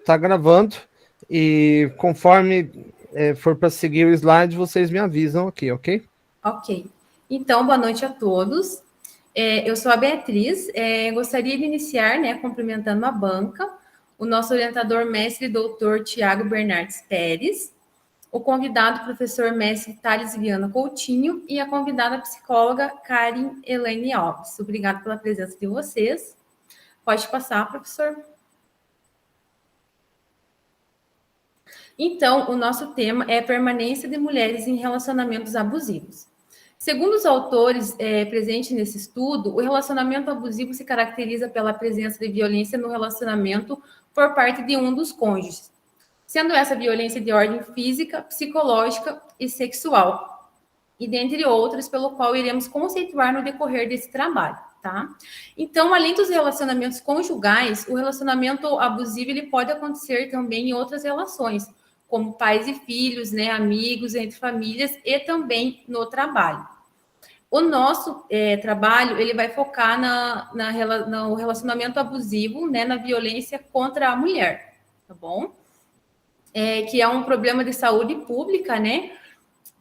Tá gravando e conforme for para seguir o slide, vocês me avisam aqui, ok? Ok. Então, boa noite a todos. Eu sou a Beatriz. Gostaria de iniciar, né, cumprimentando a banca, o nosso orientador mestre doutor Tiago Bernardes Pérez, o convidado professor mestre Thales Viana Coutinho e a convidada psicóloga Karen Elaine Alves. Obrigada pela presença de vocês. Pode passar, professor. Então, o nosso tema é a permanência de mulheres em relacionamentos abusivos. Segundo os autores presentes nesse estudo, o relacionamento abusivo se caracteriza pela presença de violência no relacionamento por parte de um dos cônjuges, sendo essa violência de ordem física, psicológica e sexual, e dentre outras, pelo qual iremos conceituar no decorrer desse trabalho, tá? Então, além dos relacionamentos conjugais, o relacionamento abusivo ele pode acontecer também em outras relações, como pais e filhos, né, amigos, entre famílias e também no trabalho. O nosso trabalho ele vai focar no relacionamento abusivo, né, na violência contra a mulher, tá bom? Que é um problema de saúde pública, né?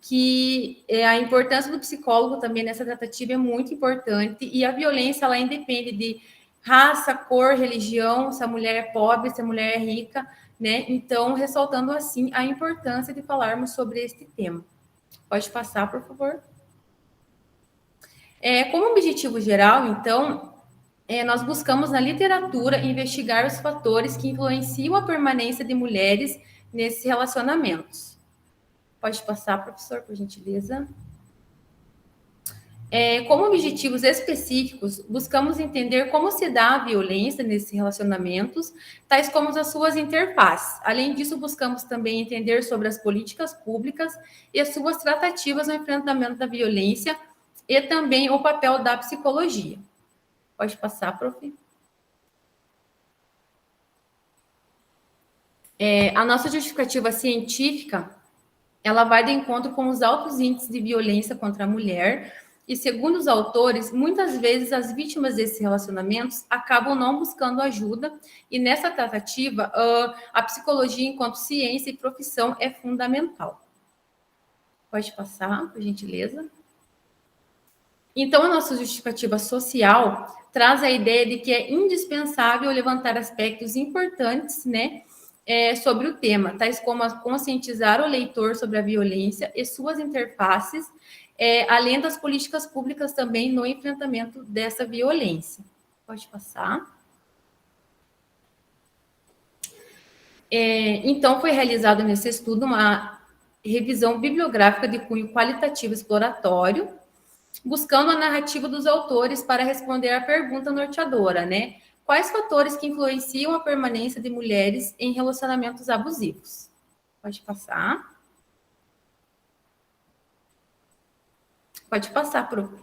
Que a importância do psicólogo também nessa tratativa é muito importante e a violência ela independe de raça, cor, religião, se a mulher é pobre, se a mulher é rica, né? Então, ressaltando assim a importância de falarmos sobre este tema. Pode passar, por favor. Como objetivo geral, então, nós buscamos na literatura investigar os fatores que influenciam a permanência de mulheres nesses relacionamentos. Pode passar, professor, por gentileza. Como objetivos específicos, buscamos entender como se dá a violência nesses relacionamentos, tais como as suas interfaces. Além disso, buscamos também entender sobre as políticas públicas e as suas tratativas no enfrentamento da violência e também o papel da psicologia. Pode passar, prof. A nossa justificativa científica, ela vai de encontro com os altos índices de violência contra a mulher, e segundo os autores, muitas vezes as vítimas desses relacionamentos acabam não buscando ajuda, e nessa tratativa, a psicologia enquanto ciência e profissão é fundamental. Pode passar, por gentileza. Então, a nossa justificativa social traz a ideia de que é indispensável levantar aspectos importantes, né, sobre o tema, tais como conscientizar o leitor sobre a violência e suas interfaces, além das políticas públicas também no enfrentamento dessa violência. Pode passar. Então, foi realizado nesse estudo uma revisão bibliográfica de cunho qualitativo exploratório, buscando a narrativa dos autores para responder à pergunta norteadora, né? Quais fatores que influenciam a permanência de mulheres em relacionamentos abusivos? Pode passar. Pode passar, Pro.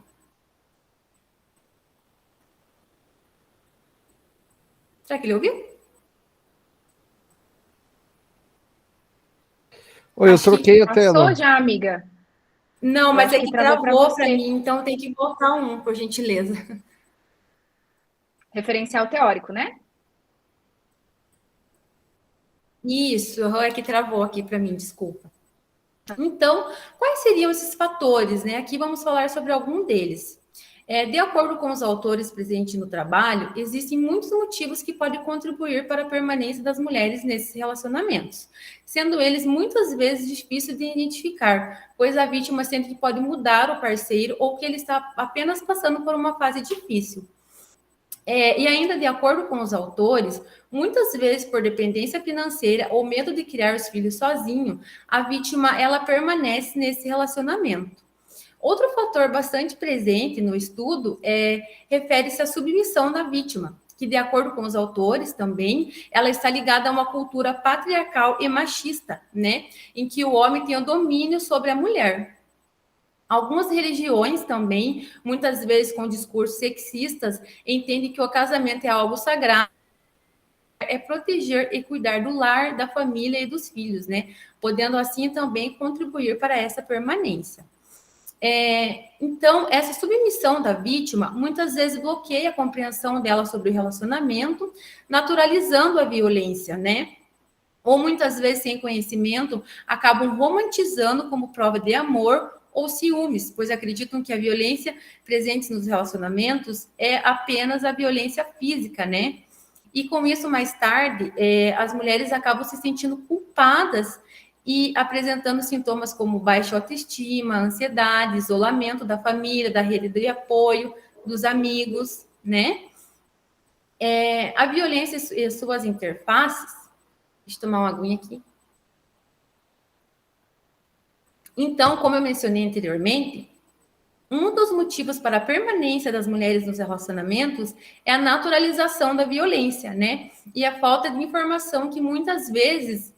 Será que ele ouviu? Oi, eu troquei a tela. Passou já, amiga. Não, mas é que travou para mim, então tem que voltar por gentileza. Referencial teórico, né? Isso, é que travou aqui para mim, desculpa. Então, quais seriam esses fatores, né? Aqui vamos falar sobre algum deles. De acordo com os autores presentes no trabalho, existem muitos motivos que podem contribuir para a permanência das mulheres nesses relacionamentos, sendo eles muitas vezes difíceis de identificar, pois a vítima sente que pode mudar o parceiro ou que ele está apenas passando por uma fase difícil. E ainda de acordo com os autores, muitas vezes por dependência financeira ou medo de criar os filhos sozinho, a vítima ela permanece nesse relacionamento. Outro fator bastante presente no estudo refere-se à submissão da vítima, que, de acordo com os autores também, ela está ligada a uma cultura patriarcal e machista, né? Em que o homem tem o domínio sobre a mulher. Algumas religiões também, muitas vezes com discursos sexistas, entendem que o casamento é algo sagrado, é proteger e cuidar do lar, da família e dos filhos, né? Podendo assim também contribuir para essa permanência. Então, essa submissão da vítima muitas vezes bloqueia a compreensão dela sobre o relacionamento, naturalizando a violência, né? Ou muitas vezes, sem conhecimento, acabam romantizando como prova de amor ou ciúmes, pois acreditam que a violência presente nos relacionamentos é apenas a violência física, né? E com isso, mais tarde, as mulheres acabam se sentindo culpadas e apresentando sintomas como baixa autoestima, ansiedade, isolamento da família, da rede de apoio, dos amigos, né? A violência e suas interfaces. Deixa eu tomar uma aguinha aqui. Então, como eu mencionei anteriormente, um dos motivos para a permanência das mulheres nos relacionamentos é a naturalização da violência, né? E a falta de informação que muitas vezes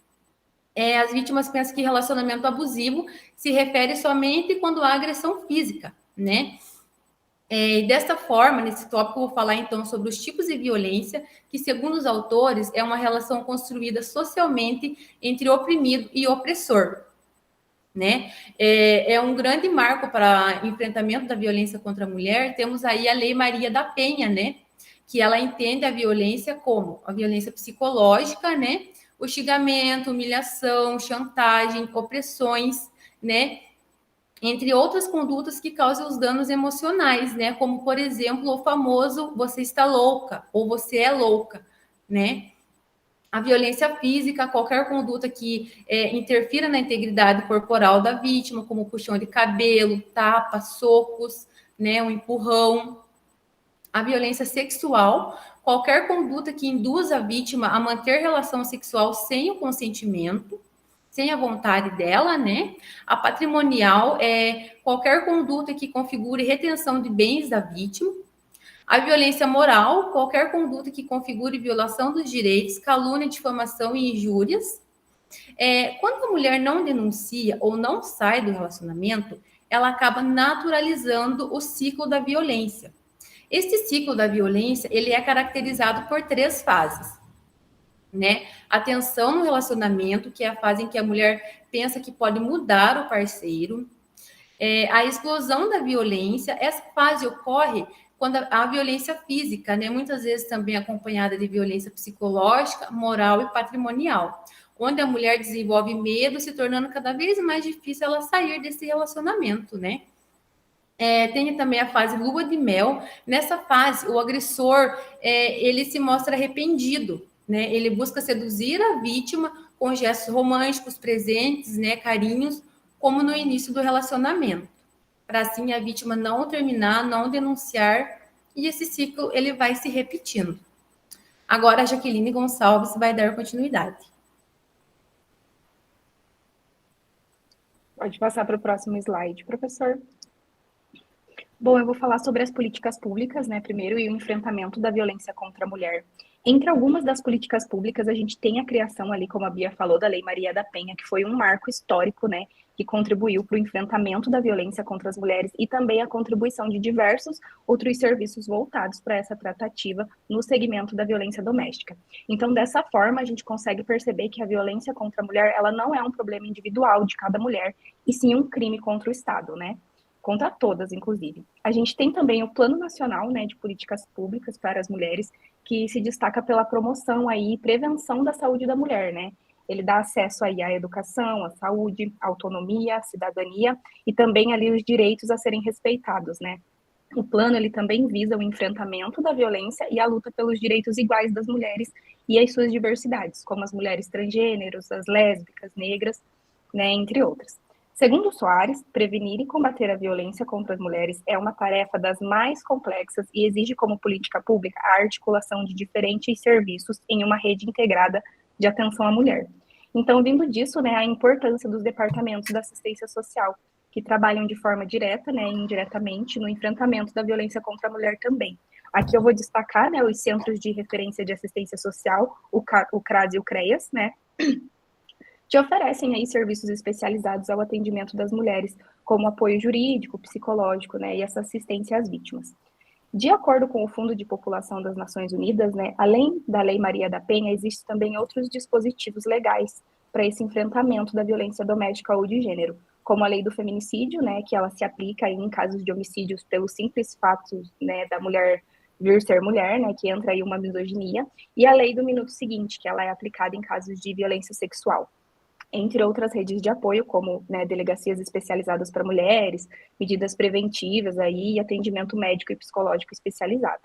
as vítimas pensam que relacionamento abusivo se refere somente quando há agressão física, né? Desta forma, nesse tópico, eu vou falar então sobre os tipos de violência, que, segundo os autores, é uma relação construída socialmente entre oprimido e opressor, né? É um grande marco para enfrentamento da violência contra a mulher. Temos aí a Lei Maria da Penha, né? Que ela entende a violência como a violência psicológica, né? O xingamento, humilhação, chantagem, opressões, né? Entre outras condutas que causam os danos emocionais, né? Como, por exemplo, o famoso você está louca ou você é louca, né? A violência física, qualquer conduta que interfira na integridade corporal da vítima, como puxão de cabelo, tapa, socos, né? Um empurrão. A violência sexual, qualquer conduta que induza a vítima a manter relação sexual sem o consentimento, sem a vontade dela, né? A patrimonial é qualquer conduta que configure retenção de bens da vítima. A violência moral, qualquer conduta que configure violação dos direitos, calúnia, difamação e injúrias. Quando a mulher não denuncia ou não sai do relacionamento, ela acaba naturalizando o ciclo da violência. Este ciclo da violência, ele é caracterizado por 3 fases, né? A tensão no relacionamento, que é a fase em que a mulher pensa que pode mudar o parceiro. A explosão da violência, essa fase ocorre quando a violência física, né? Muitas vezes também acompanhada de violência psicológica, moral e patrimonial, onde a mulher desenvolve medo, se tornando cada vez mais difícil ela sair desse relacionamento, né? Tem também a fase lua de mel. Nessa fase, o agressor ele se mostra arrependido, né? Ele busca seduzir a vítima com gestos românticos, presentes, né? Carinhos, como no início do relacionamento, para assim a vítima não terminar, não denunciar, e esse ciclo ele vai se repetindo. Agora a Jaqueline Gonçalves vai dar continuidade. Pode passar para o próximo slide, professor. Bom, eu vou falar sobre as políticas públicas, né, primeiro, e o enfrentamento da violência contra a mulher. Entre algumas das políticas públicas, a gente tem a criação ali, como a Bia falou, da Lei Maria da Penha, que foi um marco histórico, né, que contribuiu para o enfrentamento da violência contra as mulheres e também a contribuição de diversos outros serviços voltados para essa tratativa no segmento da violência doméstica. Então, dessa forma, a gente consegue perceber que a violência contra a mulher, ela não é um problema individual de cada mulher, e sim um crime contra o Estado, né? Contra todas, inclusive. A gente tem também o Plano Nacional, né, de Políticas Públicas para as Mulheres, que se destaca pela promoção aí e prevenção da saúde da mulher, né? Ele dá acesso aí à educação, à saúde, à autonomia, à cidadania e também ali os direitos a serem respeitados, né? O plano, ele também visa o enfrentamento da violência e a luta pelos direitos iguais das mulheres e as suas diversidades, como as mulheres transgêneros, as lésbicas, negras, né, entre outras. Segundo Soares, prevenir e combater a violência contra as mulheres é uma tarefa das mais complexas e exige como política pública a articulação de diferentes serviços em uma rede integrada de atenção à mulher. Então, vindo disso, né, a importância dos departamentos da assistência social, que trabalham de forma direta, né, e indiretamente no enfrentamento da violência contra a mulher também. Aqui eu vou destacar, né, os Centros de Referência de Assistência Social, o CRAS e o CREAS, né, que oferecem aí serviços especializados ao atendimento das mulheres, como apoio jurídico, psicológico, né, e essa assistência às vítimas. De acordo com o Fundo de População das Nações Unidas, né, além da Lei Maria da Penha, existem também outros dispositivos legais para esse enfrentamento da violência doméstica ou de gênero, como a lei do feminicídio, né, que ela se aplica em casos de homicídios pelo simples fato, né, da mulher vir ser mulher, né, que entra aí uma misoginia, e a lei do minuto seguinte, que ela é aplicada em casos de violência sexual, entre outras redes de apoio, como, né, delegacias especializadas para mulheres, medidas preventivas aí, e atendimento médico e psicológico especializado.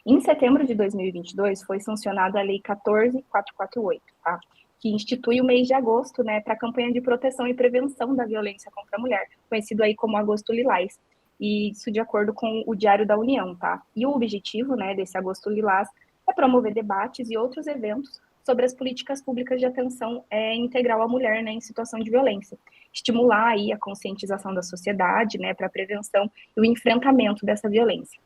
Em setembro de 2022, foi sancionada a Lei 14.448, tá? Que institui o mês de agosto, né, para a campanha de proteção e prevenção da violência contra a mulher, conhecido aí como Agosto Lilás, e isso de acordo com o Diário da União, tá? E o objetivo, né, desse Agosto Lilás é promover debates e outros eventos sobre as políticas públicas de atenção integral à mulher, né, em situação de violência, estimular aí a conscientização da sociedade, né, para a prevenção e o enfrentamento dessa violência,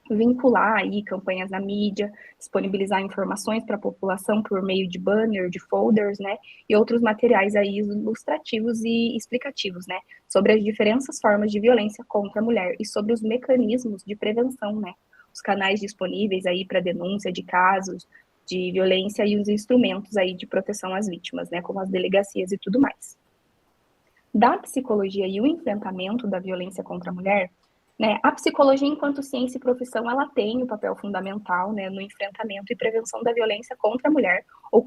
vincular aí campanhas na mídia, disponibilizar informações para a população por meio de banner, de folders, né, e outros materiais aí ilustrativos e explicativos, né, sobre as diferentes formas de violência contra a mulher e sobre os mecanismos de prevenção, né, os canais disponíveis aí para denúncia de casos de violência e os instrumentos aí de proteção às vítimas, né, como as delegacias e tudo mais. Da psicologia e o enfrentamento da violência contra a mulher, né, a psicologia, enquanto ciência e profissão, ela tem um papel fundamental, né, no enfrentamento e prevenção da violência contra a mulher ou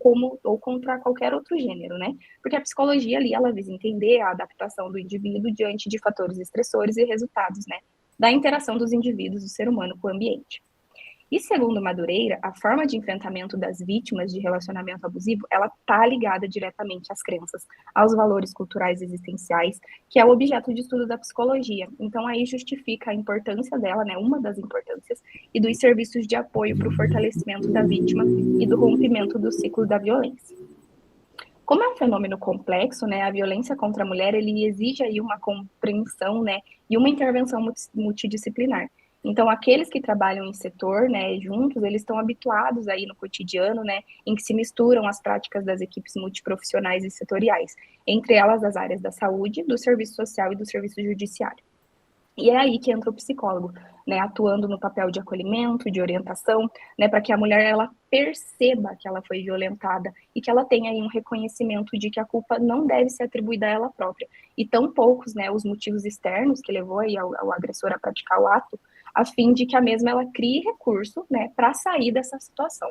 contra qualquer outro gênero, né? Porque a psicologia ali, ela visa entender a adaptação do indivíduo diante de fatores estressores e resultados, né, da interação dos indivíduos, do ser humano com o ambiente. E segundo Madureira, a forma de enfrentamento das vítimas de relacionamento abusivo, ela está ligada diretamente às crenças, aos valores culturais existenciais, que é o objeto de estudo da psicologia. Então aí justifica a importância dela, né, uma das importâncias, e dos serviços de apoio para o fortalecimento da vítima e do rompimento do ciclo da violência. Como é um fenômeno complexo, né, a violência contra a mulher, ele exige aí uma compreensão, né, e uma intervenção multidisciplinar. Então, aqueles que trabalham em setor, né, juntos, eles estão habituados aí no cotidiano, né, em que se misturam as práticas das equipes multiprofissionais e setoriais, entre elas as áreas da saúde, do serviço social e do serviço judiciário. E é aí que entra o psicólogo, né, atuando no papel de acolhimento, de orientação, né, para que a mulher ela perceba que ela foi violentada e que ela tenha aí um reconhecimento de que a culpa não deve ser atribuída a ela própria. E tão poucos, né, os motivos externos que levou aí ao agressor a praticar o ato, a fim de que a mesma ela crie recurso, né, para sair dessa situação.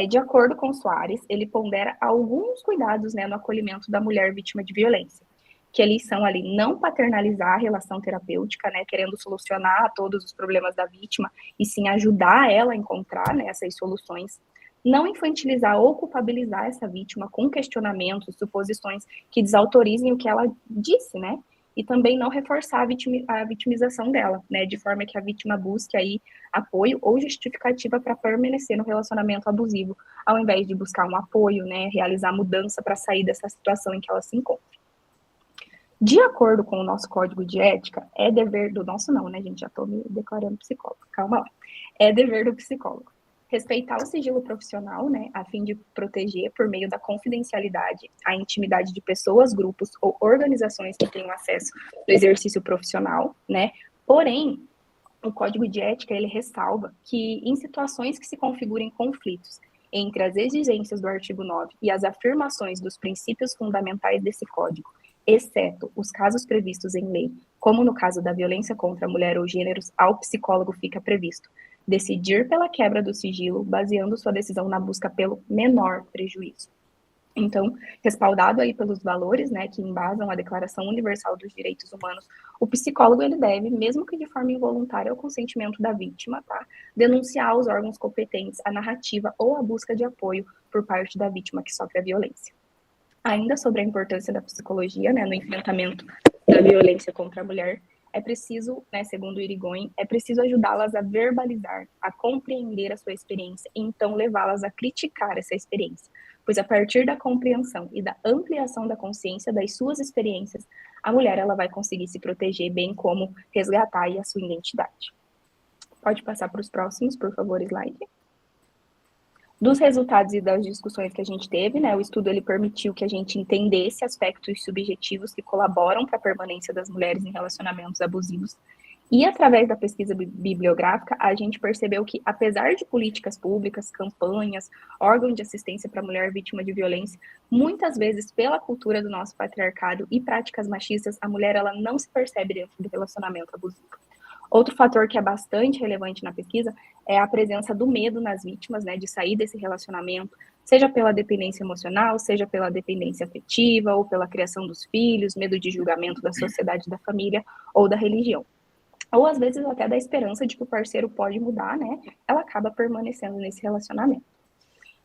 De acordo com Soares, ele pondera alguns cuidados, né, no acolhimento da mulher vítima de violência, que eles são ali não paternalizar a relação terapêutica, né, querendo solucionar todos os problemas da vítima, e sim ajudar ela a encontrar, né, essas soluções, não infantilizar ou culpabilizar essa vítima com questionamentos, suposições que desautorizem o que ela disse, né, e também não reforçar a vitimização dela, né, de forma que a vítima busque aí apoio ou justificativa para permanecer no relacionamento abusivo, ao invés de buscar um apoio, né, realizar mudança para sair dessa situação em que ela se encontra. De acordo com o nosso código de ética, é dever do nosso não, né, gente? Já estou me declarando psicólogo, calma lá. É dever do psicólogo respeitar o sigilo profissional, né, a fim de proteger, por meio da confidencialidade, a intimidade de pessoas, grupos ou organizações que tenham acesso ao exercício profissional, né? Porém, o código de ética, ele ressalva que em situações que se configurem conflitos entre as exigências do artigo 9 e as afirmações dos princípios fundamentais desse código, exceto os casos previstos em lei, como no caso da violência contra a mulher ou gêneros, ao psicólogo fica previsto decidir pela quebra do sigilo, baseando sua decisão na busca pelo menor prejuízo. Então, respaldado aí pelos valores, né, que embasam a Declaração Universal dos Direitos Humanos, o psicólogo, ele deve, mesmo que de forma involuntária ao consentimento da vítima, tá, denunciar aos órgãos competentes a narrativa ou a busca de apoio por parte da vítima que sofre a violência. Ainda sobre a importância da psicologia, né, no enfrentamento da violência contra a mulher, é preciso, né, segundo o Irigoyen, é preciso ajudá-las a verbalizar, a compreender a sua experiência e então levá-las a criticar essa experiência, pois a partir da compreensão e da ampliação da consciência das suas experiências, a mulher ela vai conseguir se proteger, bem como resgatar aí a sua identidade. Pode passar para os próximos, por favor, slide. Dos resultados e das discussões que a gente teve, né, o estudo ele permitiu que a gente entendesse aspectos subjetivos que colaboram para a permanência das mulheres em relacionamentos abusivos. E através da pesquisa bibliográfica, a gente percebeu que, apesar de políticas públicas, campanhas, órgãos de assistência para a mulher vítima de violência, muitas vezes, pela cultura do nosso patriarcado e práticas machistas, a mulher ela não se percebe dentro do relacionamento abusivo. Outro fator que é bastante relevante na pesquisa é a presença do medo nas vítimas, né, de sair desse relacionamento, seja pela dependência emocional, seja pela dependência afetiva, ou pela criação dos filhos, medo de julgamento da sociedade, da família ou da religião. Ou às vezes até da esperança de que o parceiro pode mudar, né? Ela acaba permanecendo nesse relacionamento.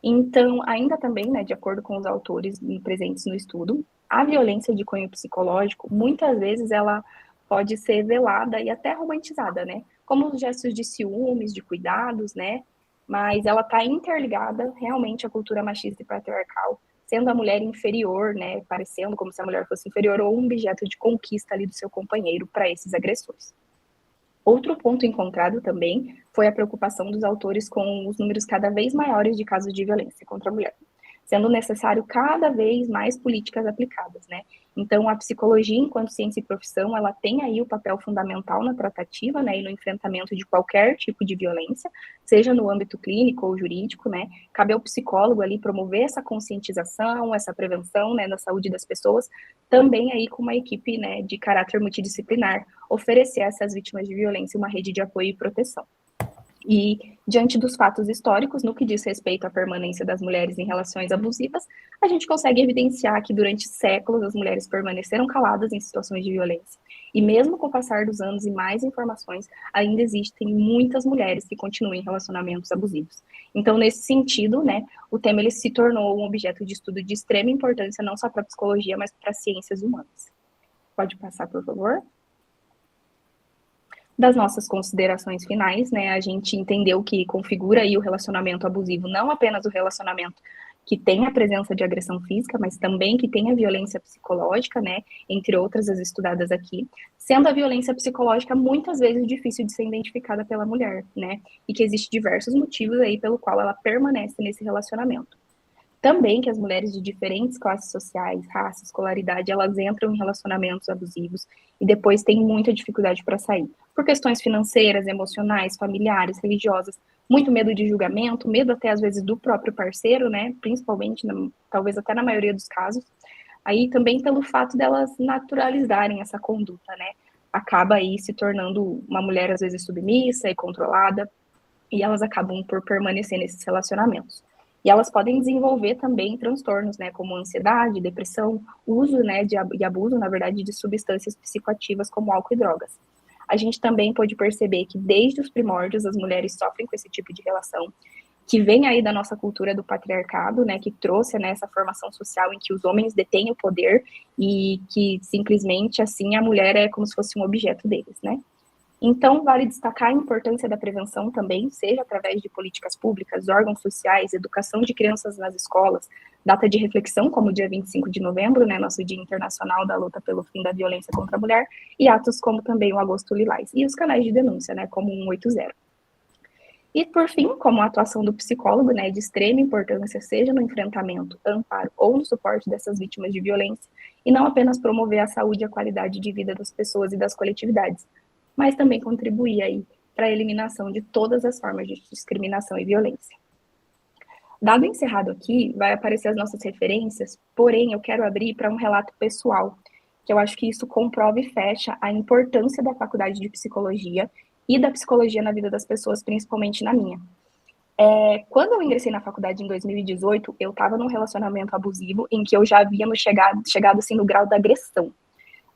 Então, ainda também, né, de acordo com os autores presentes no estudo, a violência de cunho psicológico, muitas vezes ela pode ser velada e até romantizada, né? Como os gestos de ciúmes, de cuidados, né? Mas ela está interligada realmente à cultura machista e patriarcal, sendo a mulher inferior, né? Parecendo como se a mulher fosse inferior ou um objeto de conquista ali do seu companheiro para esses agressores. Outro ponto encontrado também foi a preocupação dos autores com os números cada vez maiores de casos de violência contra a mulher, sendo necessário cada vez mais políticas aplicadas, né? Então, a psicologia, enquanto ciência e profissão, ela tem aí o papel fundamental na tratativa, né, e no enfrentamento de qualquer tipo de violência, seja no âmbito clínico ou jurídico, né? Cabe ao psicólogo ali promover essa conscientização, essa prevenção, né, da saúde das pessoas, também aí com uma equipe, né, de caráter multidisciplinar, oferecer a essas vítimas de violência uma rede de apoio e proteção. E, diante dos fatos históricos, no que diz respeito à permanência das mulheres em relações abusivas, a gente consegue evidenciar que, durante séculos, as mulheres permaneceram caladas em situações de violência. E mesmo com o passar dos anos e mais informações, ainda existem muitas mulheres que continuam em relacionamentos abusivos. Então, nesse sentido, né, o tema ele se tornou um objeto de estudo de extrema importância, não só para a psicologia, mas para as ciências humanas. Pode passar, por favor? Das nossas considerações finais, né, a gente entendeu que configura aí o relacionamento abusivo, não apenas o relacionamento que tem a presença de agressão física, mas também que tem a violência psicológica, né, entre outras as estudadas aqui, sendo a violência psicológica muitas vezes difícil de ser identificada pela mulher, né, e que existe diversos motivos aí pelo qual ela permanece nesse relacionamento. Também que as mulheres de diferentes classes sociais, raça, escolaridade, elas entram em relacionamentos abusivos e depois têm muita dificuldade para sair. Por questões financeiras, emocionais, familiares, religiosas, muito medo de julgamento, medo até às vezes do próprio parceiro, né? Principalmente, talvez até na maioria dos casos. Aí também pelo fato delas naturalizarem essa conduta, né? Acaba aí se tornando uma mulher às vezes submissa e controlada, e elas acabam por permanecer nesses relacionamentos. E elas podem desenvolver também transtornos, né, como ansiedade, depressão, uso, né, e abuso, na verdade, de substâncias psicoativas como álcool e drogas. A gente também pode perceber que desde os primórdios as mulheres sofrem com esse tipo de relação, que vem aí da nossa cultura do patriarcado, né, que trouxe, né, essa formação social em que os homens detêm o poder e que simplesmente assim a mulher é como se fosse um objeto deles, né? Então, vale destacar a importância da prevenção também, seja através de políticas públicas, órgãos sociais, educação de crianças nas escolas, data de reflexão, como o dia 25 de novembro, né, nosso Dia Internacional da Luta pelo Fim da Violência contra a Mulher, e atos como também o Agosto Lilás, e os canais de denúncia, né, como o 180. E, por fim, como a atuação do psicólogo, né, de extrema importância, seja no enfrentamento, amparo ou no suporte dessas vítimas de violência, e não apenas promover a saúde e a qualidade de vida das pessoas e das coletividades, mas também contribuir aí para a eliminação de todas as formas de discriminação e violência. Dado encerrado aqui, vai aparecer as nossas referências, porém eu quero abrir para um relato pessoal, que eu acho que isso comprova e fecha a importância da faculdade de psicologia e da psicologia na vida das pessoas, principalmente na minha. Quando eu ingressei na faculdade em 2018, eu estava num relacionamento abusivo em que eu já havíamos chegado assim, no grau da agressão,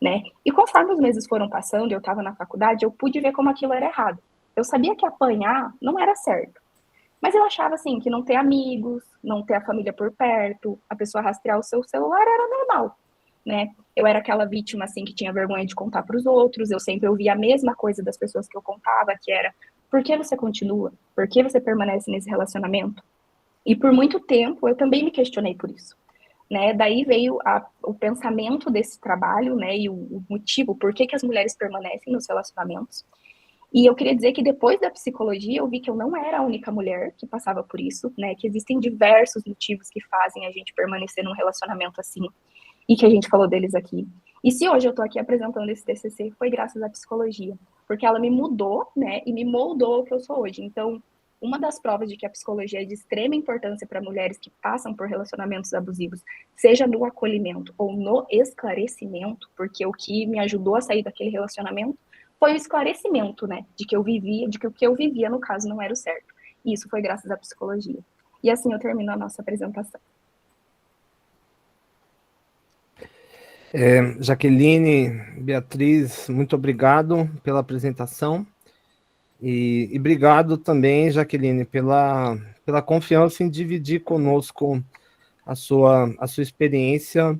né? E conforme os meses foram passando, eu estava na faculdade, eu pude ver como aquilo era errado. Eu sabia que apanhar não era certo, mas eu achava assim que não ter amigos, não ter a família por perto, a pessoa rastrear o seu celular era normal, né? Eu era aquela vítima assim que tinha vergonha de contar para os outros, eu sempre ouvia a mesma coisa das pessoas que eu contava, que era: por que você continua? Por que você permanece nesse relacionamento? E por muito tempo eu também me questionei por isso. Né, daí veio o pensamento desse trabalho, né, e o motivo, por que as mulheres permanecem nos relacionamentos. E eu queria dizer que depois da psicologia eu vi que eu não era a única mulher que passava por isso, né, que existem diversos motivos que fazem a gente permanecer num relacionamento assim, e que a gente falou deles aqui. E se hoje eu estou aqui apresentando esse TCC, foi graças à psicologia, porque ela me mudou, né, e me moldou o que eu sou hoje. Então, uma das provas de que a psicologia é de extrema importância para mulheres que passam por relacionamentos abusivos, seja no acolhimento ou no esclarecimento, porque o que me ajudou a sair daquele relacionamento foi o esclarecimento, né, de que eu vivia, de que o que eu vivia, no caso, não era o certo. E isso foi graças à psicologia. E assim eu termino a nossa apresentação. Jaqueline, Beatriz, muito obrigado pela apresentação. E obrigado também, Jaqueline, pela confiança em dividir conosco a sua experiência.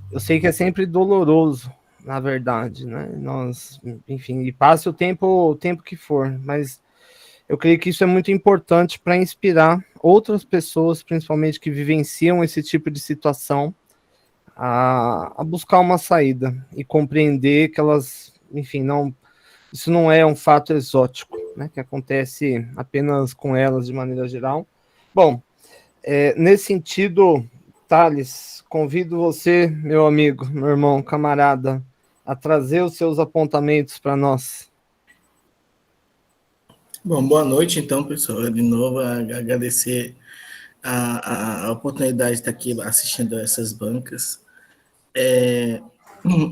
Eu sei que é sempre doloroso, na verdade, né? Nós, enfim, e passe o tempo que for, mas eu creio que isso é muito importante para inspirar outras pessoas, principalmente que vivenciam esse tipo de situação, a buscar uma saída e compreender que elas, enfim, isso não é um fato exótico, né, que acontece apenas com elas de maneira geral. Bom, nesse sentido, Thales, convido você, meu amigo, meu irmão, camarada, a trazer os seus apontamentos para nós. Bom, boa noite, então, pessoal. De novo, agradecer a oportunidade de estar aqui assistindo a essas bancas.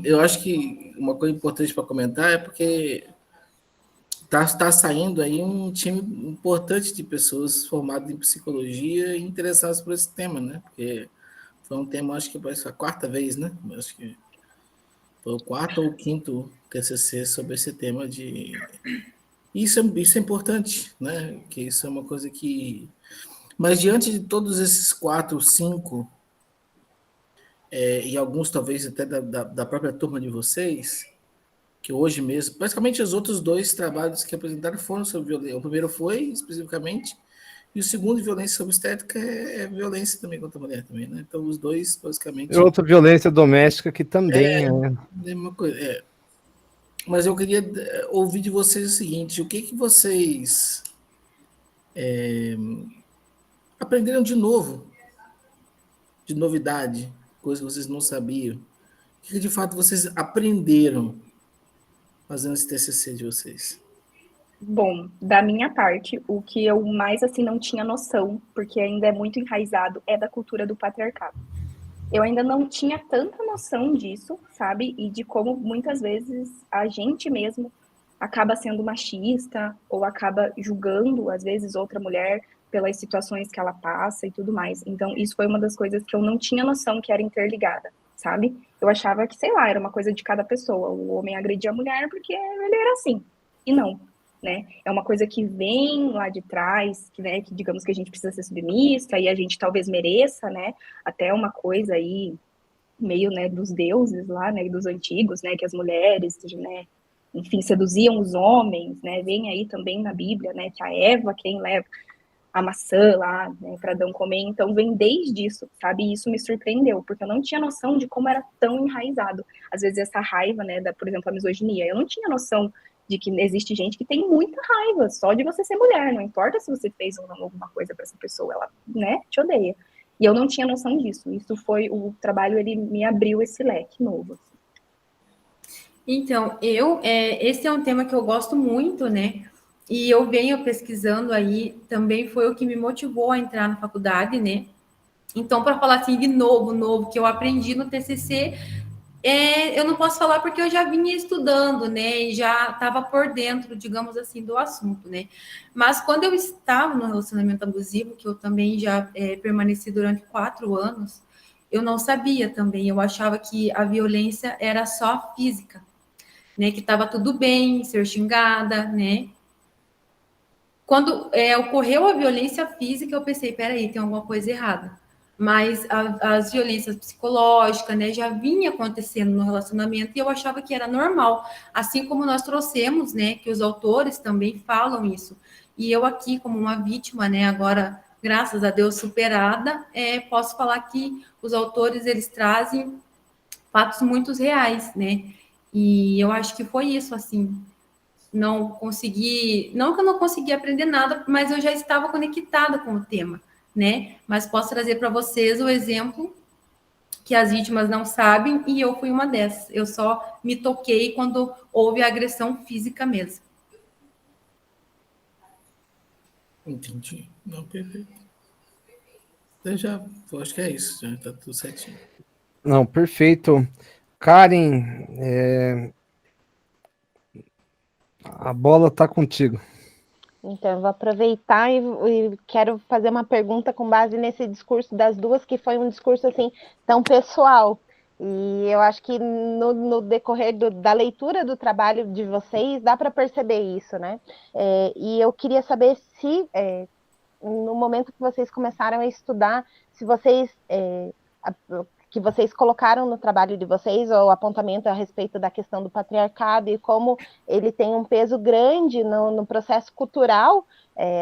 Eu acho que uma coisa importante para comentar é porque está saindo aí um time importante de pessoas formadas em psicologia e interessadas por esse tema, né? Porque foi um tema, acho que parece a quarta vez, né? Acho que foi o quarto ou o quinto TCC sobre esse tema de... Isso é importante, né? Que isso é uma coisa que... Mas diante de todos esses 4, 5, e alguns talvez até da própria turma de vocês, que hoje mesmo, basicamente os outros 2 trabalhos que apresentaram foram sobre violência. O primeiro foi, especificamente, e o segundo, violência obstétrica, é violência também contra a mulher também, né? Então, os 2, E basicamente... outra violência doméstica que também é... Mesma coisa, Mas eu queria ouvir de vocês o seguinte, o que vocês aprenderam de novo, de novidade, coisa que vocês não sabiam? O que de fato vocês aprenderam fazendo esse TCC de vocês? Bom, da minha parte, o que eu mais assim não tinha noção, porque ainda é muito enraizado, é da cultura do patriarcado. Eu ainda não tinha tanta noção disso, sabe? E de como muitas vezes a gente mesmo acaba sendo machista ou acaba julgando, às vezes, outra mulher pelas situações que ela passa e tudo mais. Então, isso foi uma das coisas que eu não tinha noção que era interligada, sabe? Eu achava que, sei lá, era uma coisa de cada pessoa. O homem agredia a mulher porque ele era assim. E não, né? É uma coisa que vem lá de trás, que, né, que digamos que a gente precisa ser submissa e a gente talvez mereça, né? Até uma coisa aí meio, né, dos deuses lá, né, dos antigos, né, que as mulheres, né, enfim, seduziam os homens, né? Vem aí também na Bíblia, né, que a Eva quem leva a maçã lá, né, para Adão comer. Então vem desde isso, sabe? E isso me surpreendeu, porque eu não tinha noção de como era tão enraizado. Às vezes essa raiva, né, por exemplo, a misoginia, eu não tinha noção de que existe gente que tem muita raiva só de você ser mulher, não importa se você fez ou não alguma coisa para essa pessoa, ela, né, te odeia. E eu não tinha noção disso. Isso foi o trabalho, ele me abriu esse leque novo. Então, esse é um tema que eu gosto muito, né? E eu venho pesquisando aí, também foi o que me motivou a entrar na faculdade, né? Então, para falar assim de novo, que eu aprendi no TCC, eu não posso falar porque eu já vinha estudando, né? E já estava por dentro, digamos assim, do assunto, né? Mas quando eu estava no relacionamento abusivo, que eu também já permaneci durante 4 anos, eu não sabia também. Eu achava que a violência era só física, né? Que estava tudo bem ser xingada, né? Quando ocorreu a violência física, eu pensei, peraí, tem alguma coisa errada. Mas as violências psicológicas, né, já vinha acontecendo no relacionamento e eu achava que era normal. Assim como nós trouxemos, né, que os autores também falam isso. E eu aqui, como uma vítima, né, agora, graças a Deus, superada, posso falar que os autores, eles trazem fatos muito reais, né? E eu acho que foi isso, assim, não que eu não consegui aprender nada, mas eu já estava conectada com o tema, né? Mas posso trazer para vocês o exemplo que as vítimas não sabem, e eu fui uma dessas. Eu só me toquei quando houve agressão física mesmo. Entendi. Não, perfeito. Eu acho que é isso, já está tudo certinho. Não, perfeito. Karen, a bola está contigo. Então, eu vou aproveitar e quero fazer uma pergunta com base nesse discurso das duas, que foi um discurso assim tão pessoal. E eu acho que no decorrer da leitura do trabalho de vocês dá para perceber isso, né? E eu queria saber se no momento que vocês começaram a estudar, se vocês que vocês colocaram no trabalho de vocês, o apontamento a respeito da questão do patriarcado e como ele tem um peso grande no processo cultural,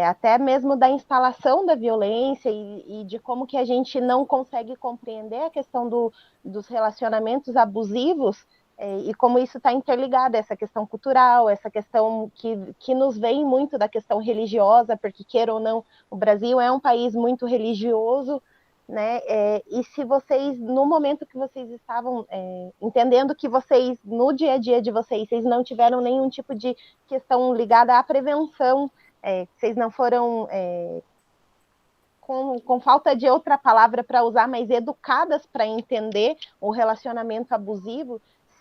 até mesmo da instalação da violência e de como que a gente não consegue compreender a questão dos relacionamentos abusivos, e como isso está interligado, essa questão cultural, essa questão que nos vem muito da questão religiosa, porque, queira ou não, o Brasil é um país muito religioso, né? E se vocês, no momento que vocês estavam entendendo que vocês, no dia a dia de vocês não tiveram nenhum tipo de questão ligada à prevenção, vocês não foram, com falta de outra palavra para usar, mas educadas para entender o relacionamento abusivo,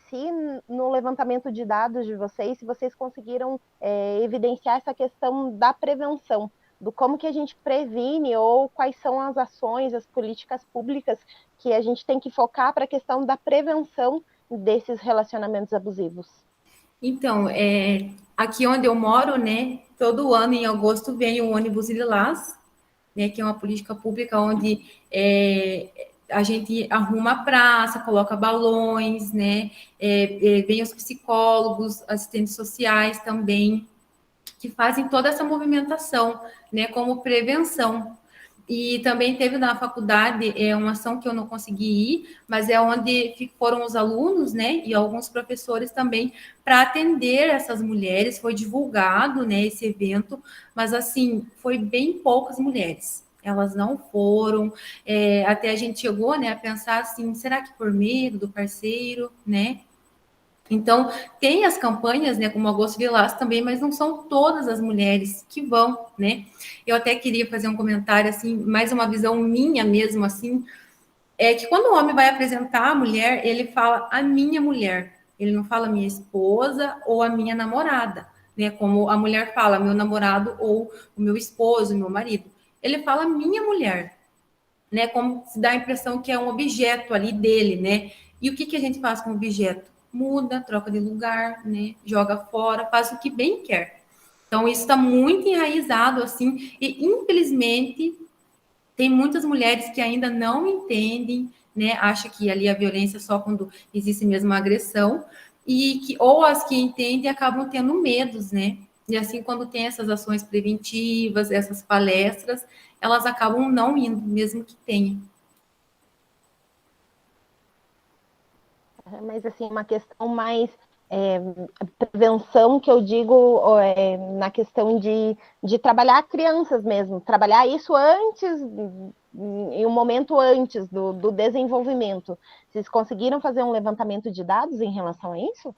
se no levantamento de dados de vocês, se vocês conseguiram evidenciar essa questão da prevenção, do como que a gente previne ou quais são as ações, as políticas públicas que a gente tem que focar para a questão da prevenção desses relacionamentos abusivos. Então, aqui onde eu moro, né, todo ano em agosto vem o ônibus Lilás, né, que é uma política pública onde a gente arruma a praça, coloca balões, né, vem os psicólogos, assistentes sociais também, que fazem toda essa movimentação, né, como prevenção. E também teve na faculdade uma ação que eu não consegui ir, mas é onde foram os alunos, né, e alguns professores também, para atender essas mulheres. Foi divulgado, né, esse evento, mas assim, foi bem poucas mulheres. Elas não foram, até a gente chegou, né, a pensar assim, será que por medo do parceiro, né? Então, tem as campanhas, né, como Agosto Lilás também, mas não são todas as mulheres que vão, né? Eu até queria fazer um comentário, assim, mais uma visão minha mesmo, assim, que quando o homem vai apresentar a mulher, ele fala a minha mulher, ele não fala minha esposa ou a minha namorada, né? Como a mulher fala meu namorado ou o meu esposo, meu marido. Ele fala minha mulher, né? Como se dá a impressão que é um objeto ali dele, né? E o que que a gente faz com o objeto? Muda, troca de lugar, né? Joga fora, faz o que bem quer. Então, isso está muito enraizado, assim, e infelizmente tem muitas mulheres que ainda não entendem, né? Acha que ali a violência é só quando existe mesmo a agressão, e que, ou as que entendem acabam tendo medos, né? E assim, quando tem essas ações preventivas, essas palestras, elas acabam não indo, mesmo que tenha. Mas assim, uma questão mais prevenção, que eu digo na questão de trabalhar crianças mesmo, trabalhar isso antes, em um momento antes do desenvolvimento. Vocês conseguiram fazer um levantamento de dados em relação a isso?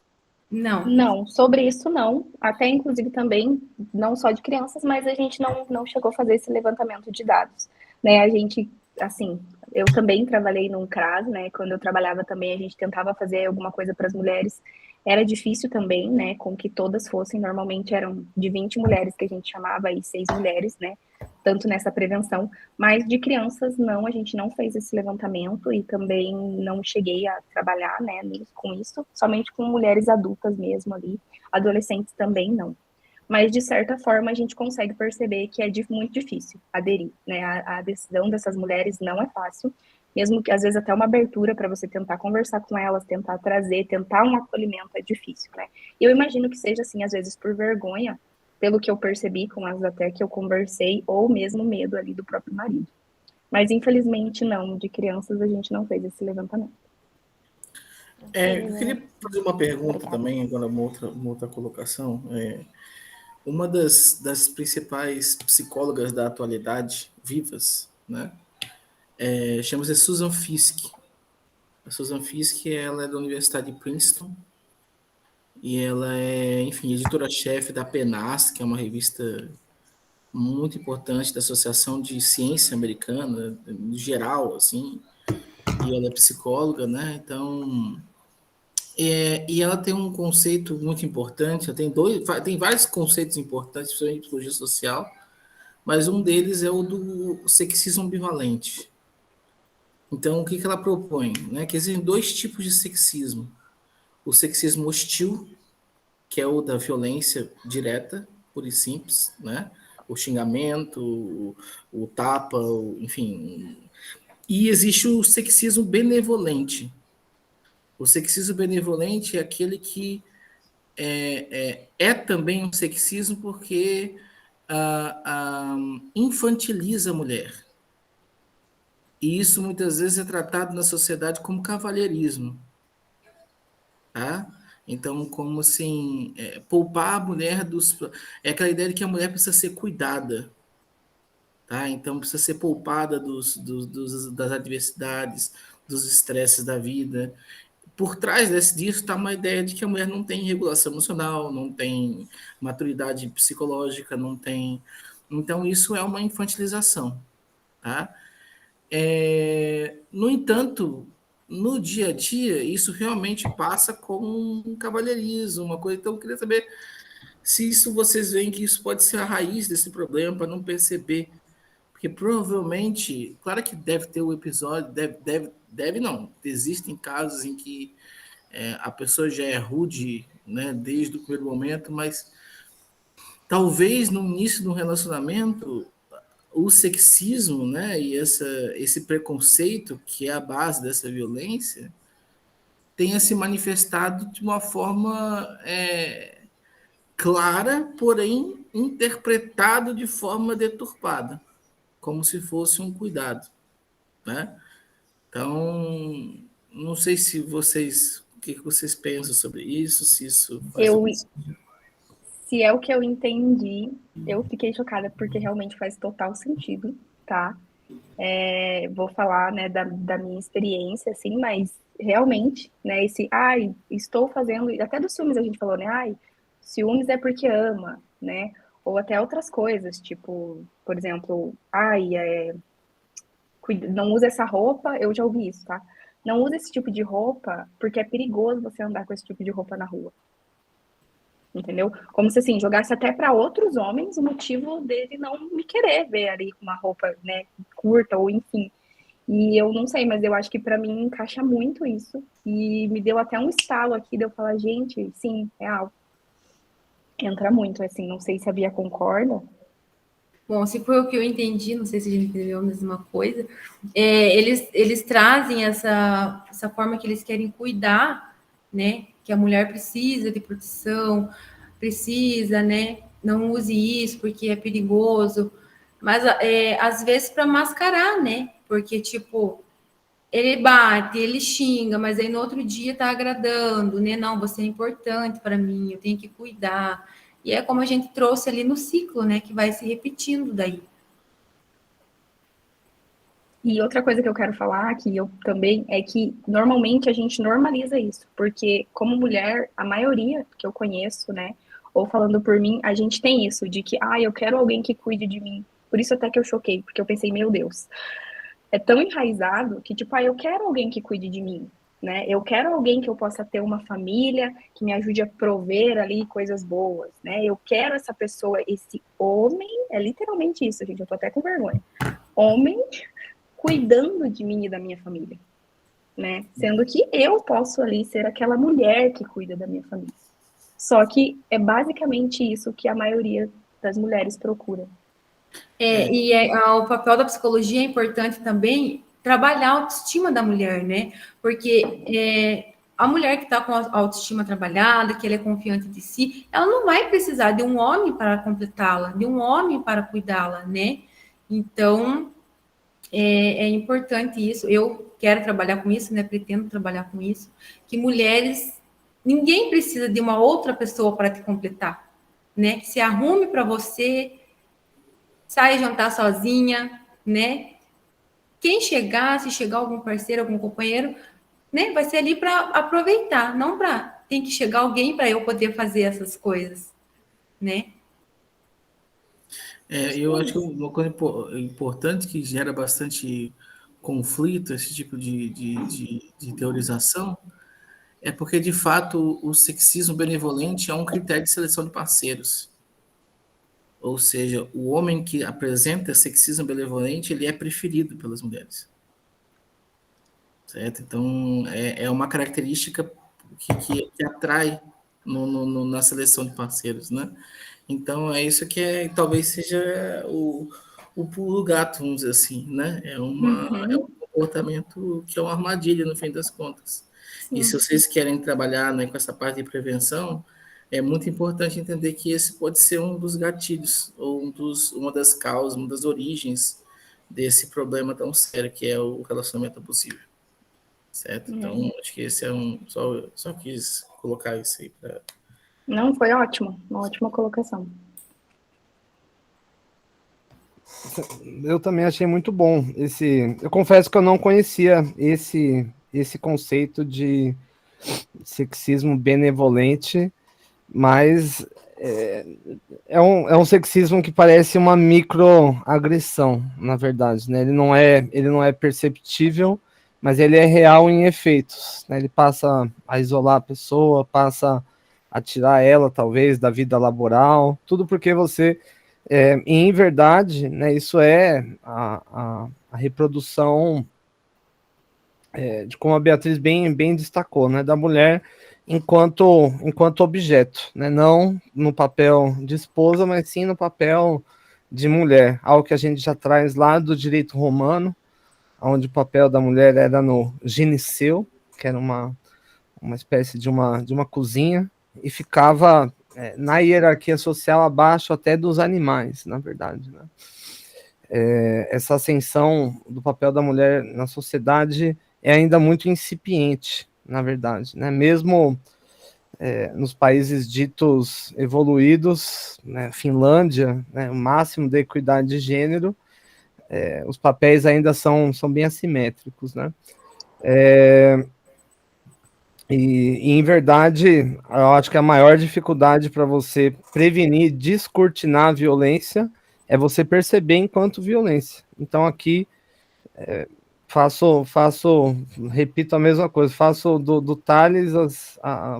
Não. Não, sobre isso não. Até inclusive também, não só de crianças, mas a gente não chegou a fazer esse levantamento de dados. Né? A gente, assim, eu também trabalhei num CRAS, né? Quando eu trabalhava também, a gente tentava fazer alguma coisa para as mulheres. Era difícil também, né? Com que todas fossem, normalmente eram de 20 mulheres que a gente chamava e 6 mulheres, né? Tanto nessa prevenção, mas de crianças não, a gente não fez esse levantamento e também não cheguei a trabalhar, né, com isso, somente com mulheres adultas mesmo ali, adolescentes também não. Mas de certa forma a gente consegue perceber que é muito difícil aderir, né? A decisão dessas mulheres não é fácil, mesmo que às vezes até uma abertura para você tentar conversar com elas, tentar trazer, tentar um acolhimento é difícil, né? E eu imagino que seja assim, às vezes por vergonha, pelo que eu percebi com as até que eu conversei, ou mesmo medo ali do próprio marido. Mas infelizmente não, de crianças a gente não fez esse levantamento. Eu queria fazer uma pergunta também, agora uma outra colocação. Uma das principais psicólogas da atualidade, vivas, né? Chama-se Susan Fiske. A Susan Fiske, ela é da Universidade de Princeton e ela é, enfim, editora-chefe da PNAS, que é uma revista muito importante da Associação de Ciência Americana, em geral, assim, e ela é psicóloga, né? Então, e ela tem um conceito muito importante, tem vários conceitos importantes, principalmente em psicologia social, mas um deles é o do sexismo ambivalente. Então, o que ela propõe? Né? Que existem dois tipos de sexismo. O sexismo hostil, que é o da violência direta, pura e simples, né? O xingamento, o tapa, enfim. E existe o sexismo benevolente. O sexismo benevolente é aquele que é também um sexismo porque infantiliza a mulher. E isso muitas vezes é tratado na sociedade como cavalheirismo. Tá? Então, como assim, poupar a mulher dos. É aquela ideia de que a mulher precisa ser cuidada. Tá? Então, precisa ser poupada das adversidades, dos estresses da vida. Por trás disso está uma ideia de que a mulher não tem regulação emocional, não tem maturidade psicológica, não tem. Então, isso é uma infantilização. Tá? No entanto, no dia a dia, isso realmente passa como um cavalheirismo, uma coisa. Então, eu queria saber se isso vocês veem que isso pode ser a raiz desse problema, para não perceber. Porque provavelmente, claro que deve ter um episódio, deve não. Existem casos em que a pessoa já é rude, né, desde o primeiro momento, mas talvez no início do relacionamento o sexismo, né, e esse preconceito que é a base dessa violência tenha se manifestado de uma forma clara, porém interpretado de forma deturpada, como se fosse um cuidado, né? Então, não sei se vocês, o que vocês pensam sobre isso, se isso faz Eu, algum... se é o que eu entendi, eu fiquei chocada, porque realmente faz total sentido, tá? Vou falar, né, da minha experiência, assim, mas realmente, né, estou fazendo, até dos ciúmes a gente falou, né, ciúmes é porque ama, né, ou até outras coisas, tipo, por exemplo, não usa essa roupa, eu já ouvi isso, tá? Não usa esse tipo de roupa porque é perigoso você andar com esse tipo de roupa na rua. Entendeu? Como se assim, jogasse até para outros homens o motivo dele não me querer ver ali com uma roupa, né, curta ou enfim. E eu não sei, mas eu acho que para mim encaixa muito isso. E me deu até um estalo aqui de eu falar, gente, sim, real. Entra muito, assim, não sei se a Bia concorda. Bom, se foi o que eu entendi, não sei se a gente entendeu a mesma coisa, eles trazem essa forma que eles querem cuidar, né? Que a mulher precisa de proteção, precisa, né? Não use isso porque é perigoso, mas às vezes para mascarar, né? Porque, tipo, ele bate, ele xinga, mas aí no outro dia tá agradando, né? Não, você é importante para mim, eu tenho que cuidar. E é como a gente trouxe ali no ciclo, né? Que vai se repetindo daí. E outra coisa que eu quero falar, que eu também, é que normalmente a gente normaliza isso, porque como mulher, a maioria que eu conheço, né, ou falando por mim, a gente tem isso de que, eu quero alguém que cuide de mim. Por isso até que eu choquei, porque eu pensei, meu Deus, é tão enraizado que, tipo, eu quero alguém que cuide de mim, né? Eu quero alguém que eu possa ter uma família, que me ajude a prover ali coisas boas, né? Eu quero essa pessoa, esse homem, é literalmente isso, gente, eu tô até com vergonha. Homem cuidando de mim e da minha família, né? Sendo que eu posso ali ser aquela mulher que cuida da minha família. Só que é basicamente isso que a maioria das mulheres procura. O papel da psicologia é importante também trabalhar a autoestima da mulher, né? Porque a mulher que está com a autoestima trabalhada, que ela é confiante de si, ela não vai precisar de um homem para completá-la, de um homem para cuidá-la, né? Então, é importante isso. Eu quero trabalhar com isso, né? Pretendo trabalhar com isso. Que mulheres, ninguém precisa de uma outra pessoa para te completar, né? Que se arrume para você, sai jantar sozinha, né? Quem chegar, se chegar algum parceiro, algum companheiro, né? Vai ser ali para aproveitar, não para tem que chegar alguém para eu poder fazer essas coisas, né? Eu acho que uma coisa importante que gera bastante conflito, esse tipo de teorização, é porque, de fato, o sexismo benevolente é um critério de seleção de parceiros. Ou seja, o homem que apresenta sexismo benevolente, ele é preferido pelas mulheres. Certo? Então, é uma característica que atrai na seleção de parceiros, né? Então, é isso que talvez seja o pulo do gato, vamos dizer assim, né? É um comportamento que é uma armadilha, no fim das contas. E se vocês querem trabalhar, né, com essa parte de prevenção, é muito importante entender que esse pode ser um dos gatilhos, ou uma das causas, uma das origens desse problema tão sério que é o relacionamento abusivo. Certo? Então, acho que esse é só quis colocar isso aí para. Não, foi ótimo. Uma ótima colocação. Eu também achei muito bom eu confesso que eu não conhecia esse conceito de sexismo benevolente, mas é um sexismo que parece uma microagressão, na verdade, né? Ele não é perceptível, mas ele é real em efeitos, né? Ele passa a isolar a pessoa, passa a tirar ela, talvez, da vida laboral, tudo porque você, em verdade, né, isso é a reprodução, de como a Beatriz bem destacou, né, da mulher enquanto objeto, né, não no papel de esposa, mas sim no papel de mulher, algo que a gente já traz lá do direito romano, onde o papel da mulher era no gineceu, que era uma espécie de uma cozinha, e ficava, na hierarquia social abaixo até dos animais, na verdade, né? Essa ascensão do papel da mulher na sociedade é ainda muito incipiente, na verdade, né? Mesmo nos países ditos evoluídos, né, Finlândia, né, o máximo de equidade de gênero, os papéis ainda são bem assimétricos, né? E, em verdade, eu acho que a maior dificuldade para você prevenir, descortinar a violência, é você perceber enquanto violência. Então, aqui, repito a mesma coisa, faço do Tales,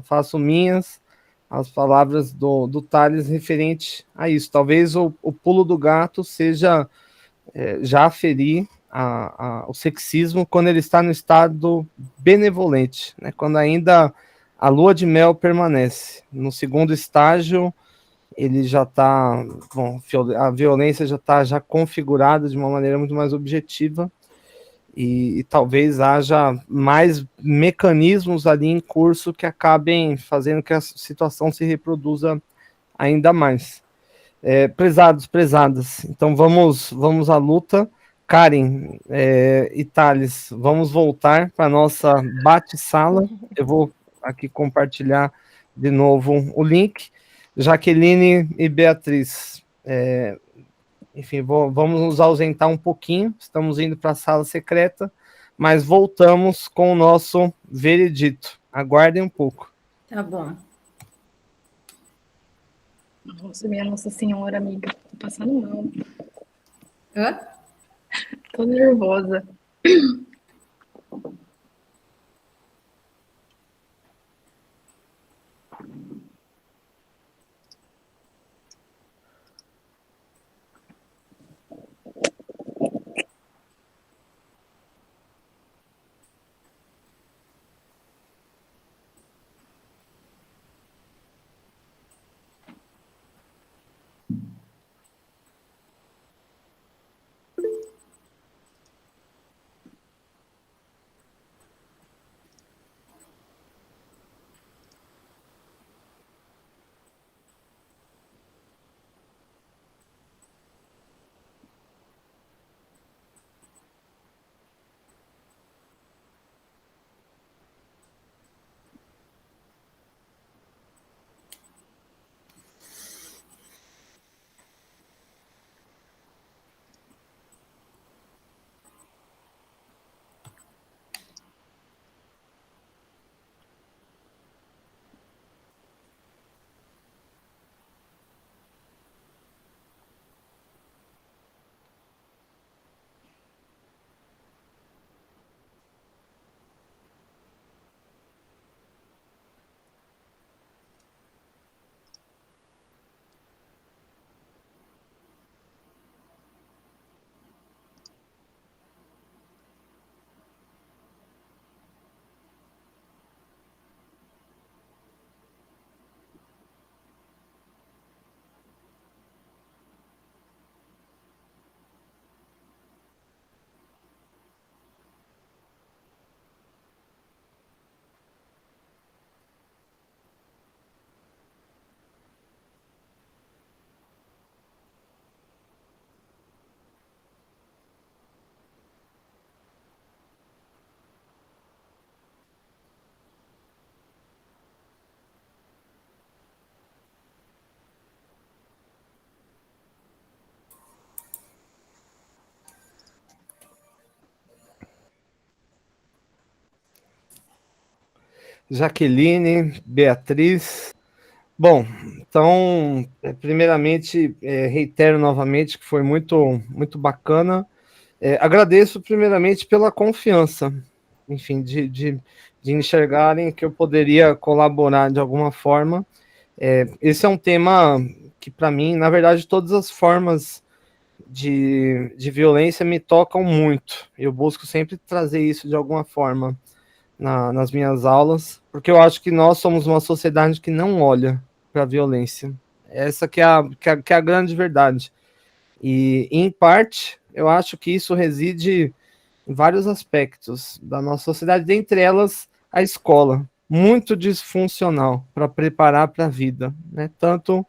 faço minhas as palavras do Tales referente a isso. Talvez o pulo do gato seja já aferir o sexismo quando ele está no estado benevolente, né? Quando ainda a lua de mel permanece. No segundo estágio, ele já está, a violência já está já configurada de uma maneira muito mais objetiva e talvez haja mais mecanismos ali em curso que acabem fazendo que a situação se reproduza ainda mais. Prezadas, então vamos à luta. Karen e Thales, vamos voltar para a nossa bate-sala. Eu vou aqui compartilhar de novo o link. Jaqueline e Beatriz, enfim, vamos nos ausentar um pouquinho, estamos indo para a sala secreta, mas voltamos com o nosso veredito. Aguardem um pouco. Tá bom. Nossa, minha Nossa Senhora, amiga. Tô passando mal. Hã? Tô nervosa. Jaqueline, Beatriz. Bom, então, primeiramente, reitero novamente que foi muito bacana. Agradeço primeiramente pela confiança, enfim, de enxergarem que eu poderia colaborar de alguma forma. Esse é um tema que, para mim, na verdade, todas as formas de violência me tocam muito. Eu busco sempre trazer isso de alguma forma nas minhas aulas, porque eu acho que nós somos uma sociedade que não olha para a violência. Essa que é a grande verdade. E, em parte, eu acho que isso reside em vários aspectos da nossa sociedade, dentre elas a escola, muito disfuncional para preparar para a vida, né? Tanto,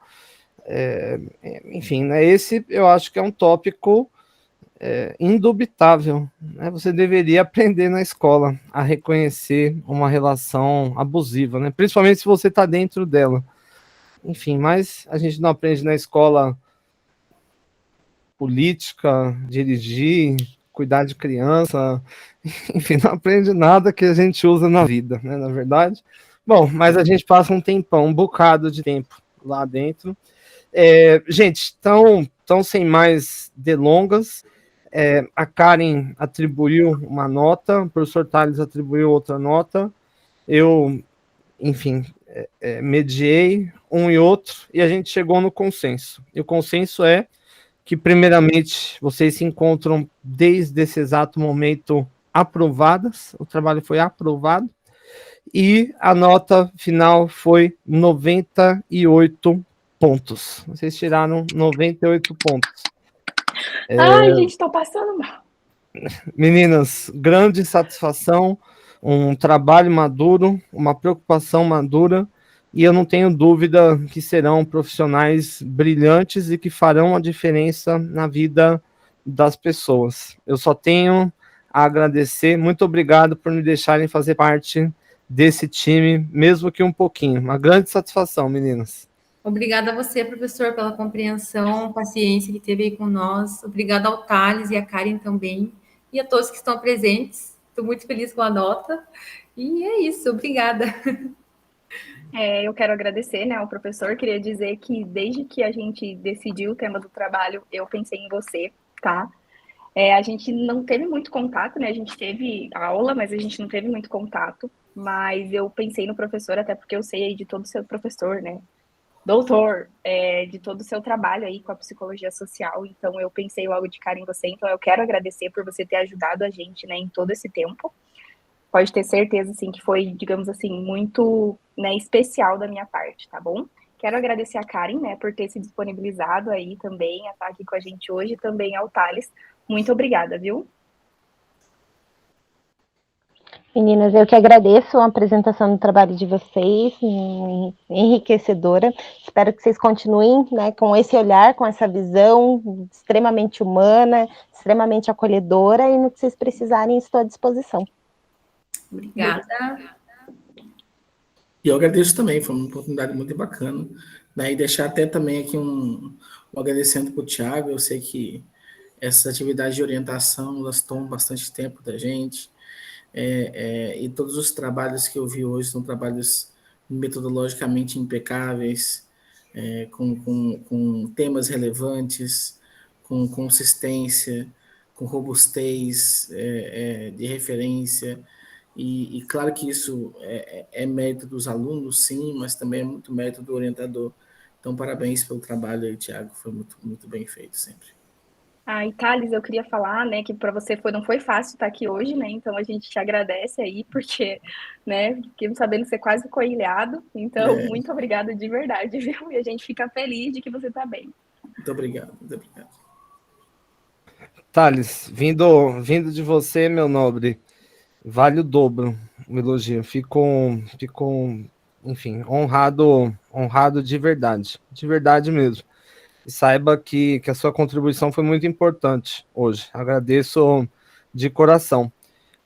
enfim, né? Esse eu acho que é um tópico indubitável, né? Você deveria aprender na escola a reconhecer uma relação abusiva, né? Principalmente se você está dentro dela. Enfim, mas a gente não aprende na escola política, dirigir, cuidar de criança, enfim, não aprende nada que a gente usa na vida, né, na verdade. Bom, mas a gente passa um tempão, um bocado de tempo lá dentro. Gente, então sem mais delongas, a Karen atribuiu uma nota, o professor Tales atribuiu outra nota, eu, enfim, mediei um e outro, e a gente chegou no consenso. E o consenso é que, primeiramente, vocês se encontram desde esse exato momento aprovadas, o trabalho foi aprovado, e a nota final foi 98 pontos. Vocês tiraram 98 pontos. Ai, gente, tô passando mal. Meninas, grande satisfação, um trabalho maduro, uma preocupação madura, e eu não tenho dúvida que serão profissionais brilhantes e que farão a diferença na vida das pessoas. Eu só tenho a agradecer, muito obrigado por me deixarem fazer parte desse time, mesmo que um pouquinho. Uma grande satisfação, meninas. Obrigada a você, professor, pela compreensão, paciência que teve aí com nós. Obrigada ao Thales e à Karen também, e a todos que estão presentes. Estou muito feliz com a nota. E é isso, obrigada. Eu quero agradecer, né, ao professor. Queria dizer que desde que a gente decidiu o tema do trabalho, eu pensei em você, tá? A gente não teve muito contato, né? A gente teve aula, mas a gente não teve muito contato. Mas eu pensei no professor, até porque eu sei aí de todo o seu professor, né? Doutor, de todo o seu trabalho aí com a psicologia social. Então, eu pensei logo de cara em você. Então, eu quero agradecer por você ter ajudado a gente, né, em todo esse tempo. Pode ter certeza, assim, que foi, digamos assim, muito, né, especial da minha parte, tá bom? Quero agradecer a Karen, né, por ter se disponibilizado aí também, a estar aqui com a gente hoje, e também ao Thales. Muito obrigada, viu? Meninas, eu que agradeço a apresentação do trabalho de vocês, enriquecedora. Espero que vocês continuem, né, com esse olhar, com essa visão extremamente humana, extremamente acolhedora, e no que vocês precisarem, estou à disposição. Obrigada. E eu agradeço também, foi uma oportunidade muito bacana, né? E deixar até também aqui um agradecimento para o Thiago. Eu sei que essas atividades de orientação, elas tomam bastante tempo da gente, e todos os trabalhos que eu vi hoje são trabalhos metodologicamente impecáveis, com temas relevantes, com consistência, com robustez de referência, e claro que isso é mérito dos alunos, sim, mas também é muito mérito do orientador. Então, parabéns pelo trabalho aí, Thiago, foi muito, muito bem feito sempre. E Thales, eu queria falar, né, que para você não foi fácil estar aqui hoje, né, então a gente te agradece aí, porque, né, fiquemos sabendo que você quase ficou ilhado, então muito obrigada de verdade, viu, e a gente fica feliz de que você está bem. Muito obrigado, muito obrigado. Thales, vindo de você, meu nobre, vale o dobro o elogio. Fico, enfim, honrado de verdade mesmo. E saiba que a sua contribuição foi muito importante hoje. Agradeço de coração.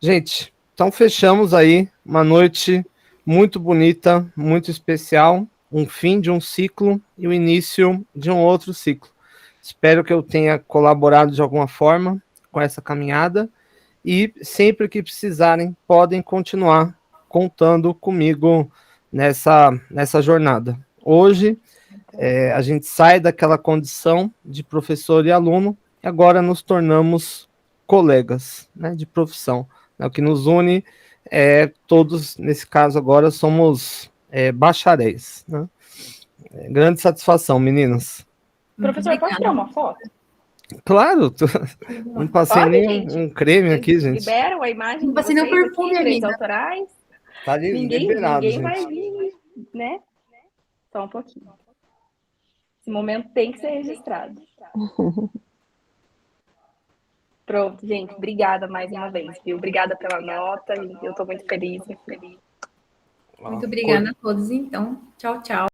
Gente, então fechamos aí uma noite muito bonita, muito especial, um fim de um ciclo e o início de um outro ciclo. Espero que eu tenha colaborado de alguma forma com essa caminhada, e sempre que precisarem, podem continuar contando comigo nessa jornada. Hoje, a gente sai daquela condição de professor e aluno e agora nos tornamos colegas, né, de profissão. O que nos une todos, nesse caso agora, somos bacharéis. Né? Grande satisfação, meninas. Professor, posso tirar uma foto? Claro, não passei Pode, nem gente? um creme aqui, gente. Liberam a imagem Não de passei nem vocês o perfume, aqui, direitos amiga. autorais. Tá liberado, Ninguém gente. vai vir, né? Só um pouquinho. Esse momento tem que ser registrado. Pronto, gente. Obrigada mais uma vez, viu? Obrigada pela nota. Eu estou muito feliz, muito feliz. Muito obrigada a todos, então. Tchau, tchau.